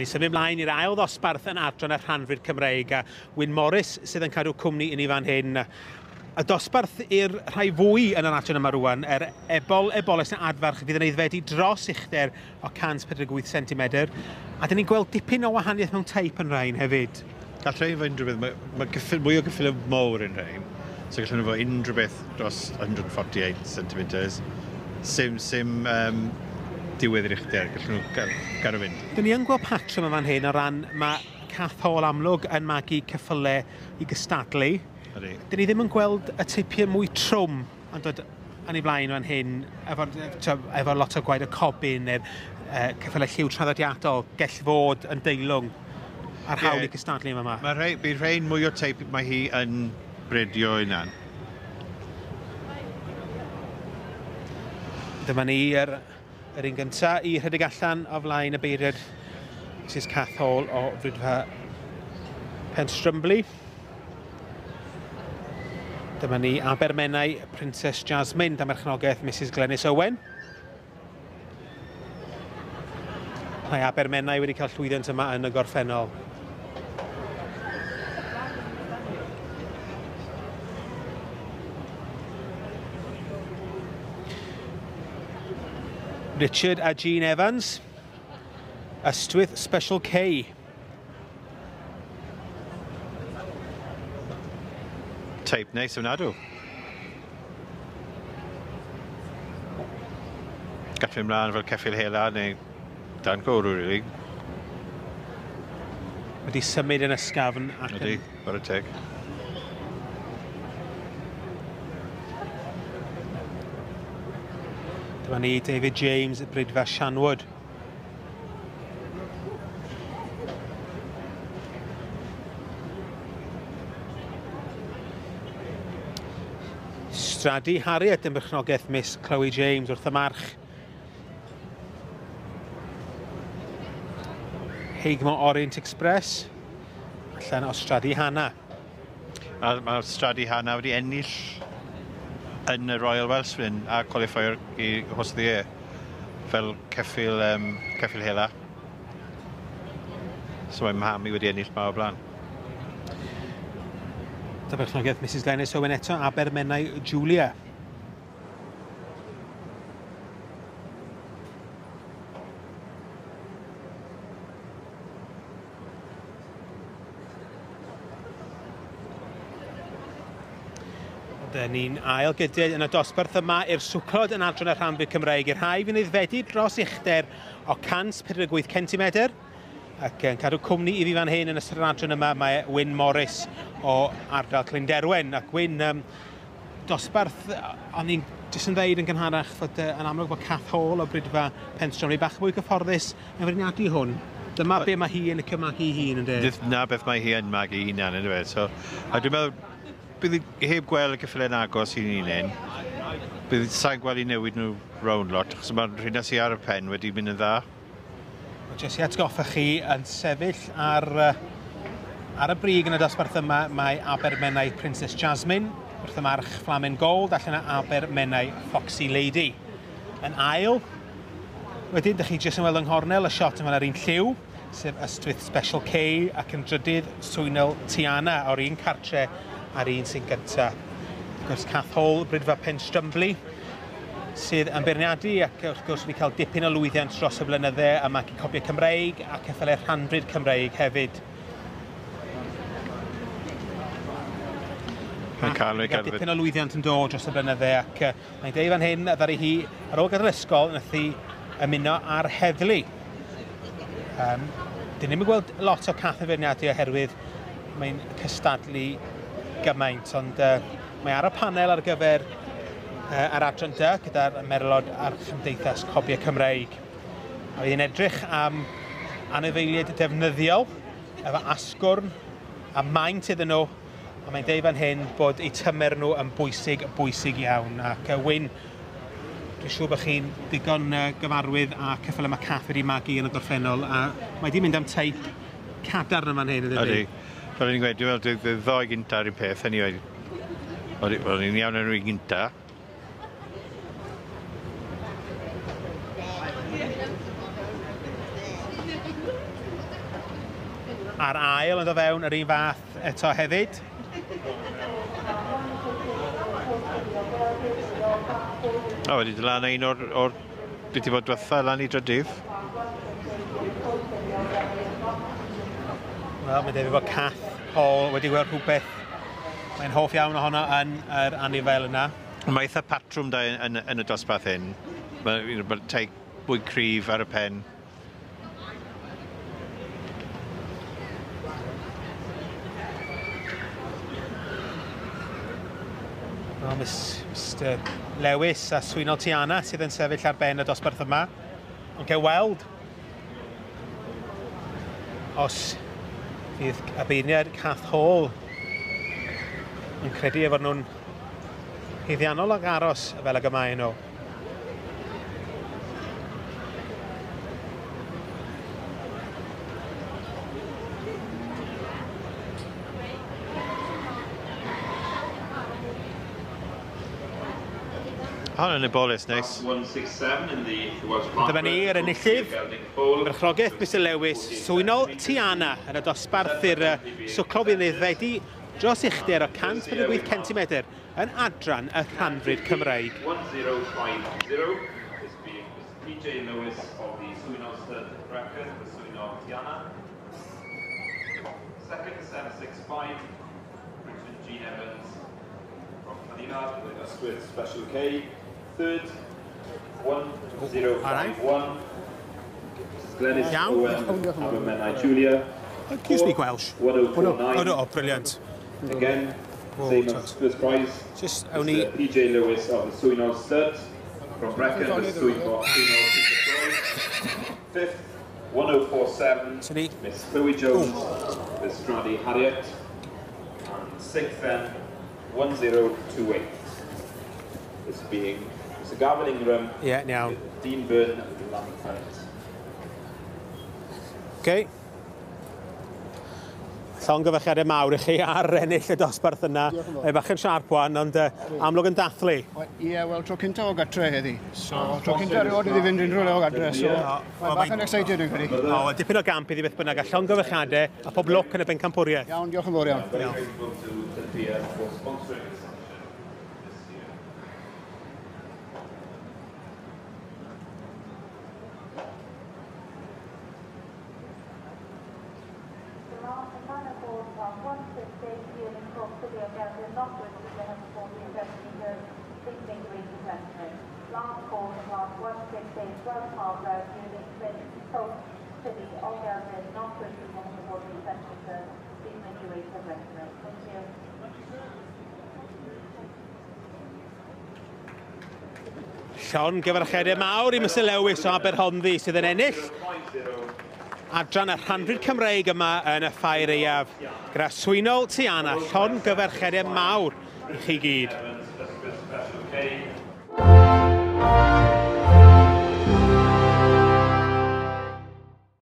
Da ni symud ymlaen i'r ail ddosbarth yn adran y rhanfrid Cymreig a Wyn Morris sydd yn cadw cwmni i ni fan hyn. Y dosbarth i'r rhai fwy yn yr adran yma rwan, ebolus yn adfarch fydd yn aeddfedu dros uchder o 148 cm. A da ni'n gweld dipyn o wahaniaeth mewn teip yn rhain hefyd. Gall rhain fod unrhyw beth, mae mwy o gyffil mowr yn rhain, so gallen nhw fod unrhyw beth dros 148 cm. Sim diwedd yr uchder, gallen nhw garo fynd. Da ni yn gweld patrwm yn fan hyn o ran mae Ceffyl amlwg yn magu ceffylau i gystadlu. Da ni ddim yn gweld y teipiau mwy trwm yn dod yn ei blaen fan hyn efo lot o gwaed y cobyn neu'r ceffylau lliw traddodiadol gell fod yn deilwng ar hawl i gystadlu yma. Bydd rhain mwy o teip mae hi yn bredio yna'n. Dyma ni yr un gyntaf i rhedeg allan o flaen y beiriad Mrs Ceffyl o Frydfa Penstrymbley. Dyma ni Abermennau Princess Jasmine, da merchnogaeth Mrs Glenys Owen. Mae Abermennau wedi cael llwyddiant yma yn y gorffennol. Richard a Jean Evans, Ystwyth Special K. Teip neis o'n adw. Gall fi ymlaen fel Ceffyl hela neu dan gwrw, rili. Wedi symud yn ysgafn ac Ydy, bore teg. Dyma ni David James, Brydfa Sianwood. Stradi Harriet yn berchnogaeth Miss Chloe James wrth y march. Heigmo Orient Express, allan o Stradi Hannah. Mae Stradi Hannah wedi ennill yn y Royal Welsh a qualifier i Hos the Air fel Ceffyl hela. So mae Mahami wedi ennill ma o blaen. Da berchnogaeth Mrs Glenys Owen eto, Abermennau Julia. Da ni'n ail gydiad yn y dosbarth yma i'r swclod yn adran y rhanfrid Cymreig. I'r rhai fy'n aeddfedu dros uchder o 148 cm ac yn cadw cwmni i fi fan hyn yn ystod yr adran yma mae Wyn Morris o ardal Clynderwen. Ac Wyn, dosbarth, o'n i'n jyst yn dweud yn gynharach fod yn amlwg bod Ceffyl o Brydfa Penstrymbley bach mwy gyfforddus yn feirniadu hwn. Dyma be mae hi yn y cymagu hi hun yn dweud. Na beth mae hi yn magu hi hunan yn dweud. So, a dwi'n meddwl, bydd heb gweld y cyffylen agos i'n un. Bydd sa'n gweld i newid nhw rown lot, achos mae'r rhywun sy'n ar y pen wedi mynd yn dda. Jyst i atgoffa chi yn sefyll ar y brig yn y dosbarth yma mae Abermennau Princess Jasmine wrth y march Flamen Gold allan o Abermennau Foxy Lady. Yn ail, wedyn, ydych chi jyst yn weld yng nghornel y shot yma ar un lliw, sef Ystwyth Special K ac yn drydydd Swynel Tiana o'r un cartre ar un sy'n gyntaf. Wrth gwrs Ceffyl Brydfa Penstrymbley sydd yn beirniadu ac wrth gwrs wedi cael dipyn o lwyddiant dros y blynydde a magu copiau Cymreig a ceffylau rhanfrid Cymreig hefyd. Mae dipyn o lwyddiant yn dod dros y blynydde ac mae'n deud fan hyn ddari hi ar ôl gadael ysgol nath hi ymuno ar heddlu. Dyn ni'n gweld lot o cath y feirniadu oherwydd mae'n cystadlu gymaint, ond mae ar y panel ar gyfer yr adran dy gyda'r merlod a'r Chymdeithas Copiau Cymreig. A fydd hi'n edrych am anifeiliaid defnyddiol efo asgwrn a maint iddyn nhw, a mae'n deud fan hyn bod eu tymer nhw yn bwysig iawn. Ac Wyn, dwi'n siŵr bod chi'n digon gyfarwydd a ceffyl yma cath wedi magu yn y gorffennol, a mae wedi mynd am teip cadarn yn fan hyn, ydy? Fel ni'n gweud, dwi'n meddwl, dwi'n ddoi gynta ar un peth, anyway. Oedd ni'n iawn yn rwy gynta. A'r ail yn dod fewn yr un fath eto hefyd. O, wedi dod lan un o'r beth i fod diwetha lan I drydydd. Wel, mae'n debyg bod Cath Hall wedi gweld rhywbeth. Mae'n hoff iawn ohono yn yr anifail yna. Mae eitha patrwm da yn y dosbarth hyn. Mae'n teig bwyd cryf ar y pen. Wel, Mr Lewis a Swynol Tiana sydd yn sefyll ar ben y dosbarth yma. Ond cael weld os fydd y beirniad Cath Hall yn credu efo nhw'n hyddiannol ag aros fel y gymae nhw. Hon yn y bolus, neis. Dyma ni yr enillydd. Merchrogaeth Mr Lewis, Swynol Tiana yn y dosbarth i'r swclo bydd wedi dros uchder o 148 cm yn adran y rhanfrid Cymreig. 1050 is being PJ Lewis of the Swynol Stud Bracket, the Swynol Tiana. Second, 765, Richard G. Evans from Canina with a Swift Special K. Third, 1051, Glenys Owen, Abermennau Julia. Can you speak Welsh? 1049. Oh, brilliant. Again, same as first prize. Just only PJ Lewis of the Swynol Stud from Brecon, the Swynol Super. Fifth, 1047, Miss Chloe Jones, Miss Stradi Harriet. And sixth then, 1028. This being Mr Gavin Ingram, iawn. Dean Byrne and Rhanfrid. OK. Llongyfarchiadau mawr I chi ar ennill y dosbarth yna. Mae bach yn siarp wan, ond amlwg yn dathlu. Ie, wel, tro cynta o gadre heddi. So, tro cynta rioed iddi fynd unrhyw le o gadre. So, mae bach yn excited yn credu. O, dipyn o gamp iddi beth bynnag a llongyfarchiadau a pob lwc yn y bencampwriaeth. Iawn, diolch yn fawr iawn. Last call, class 168, Welsh part-bred, unit 6, coast to the all-gathered, not pushing multiple sentences, please make your way to the restaurant. Thank you. Llon gyfarchiadau mawr I Mr Lewis o Aberhonddu sydd yn ennill adran y rhanfrid Cymreig yma yn y ffair eiaf. Gyda Swynol Tiana, llon gyfarchiadau mawr I chi gyd.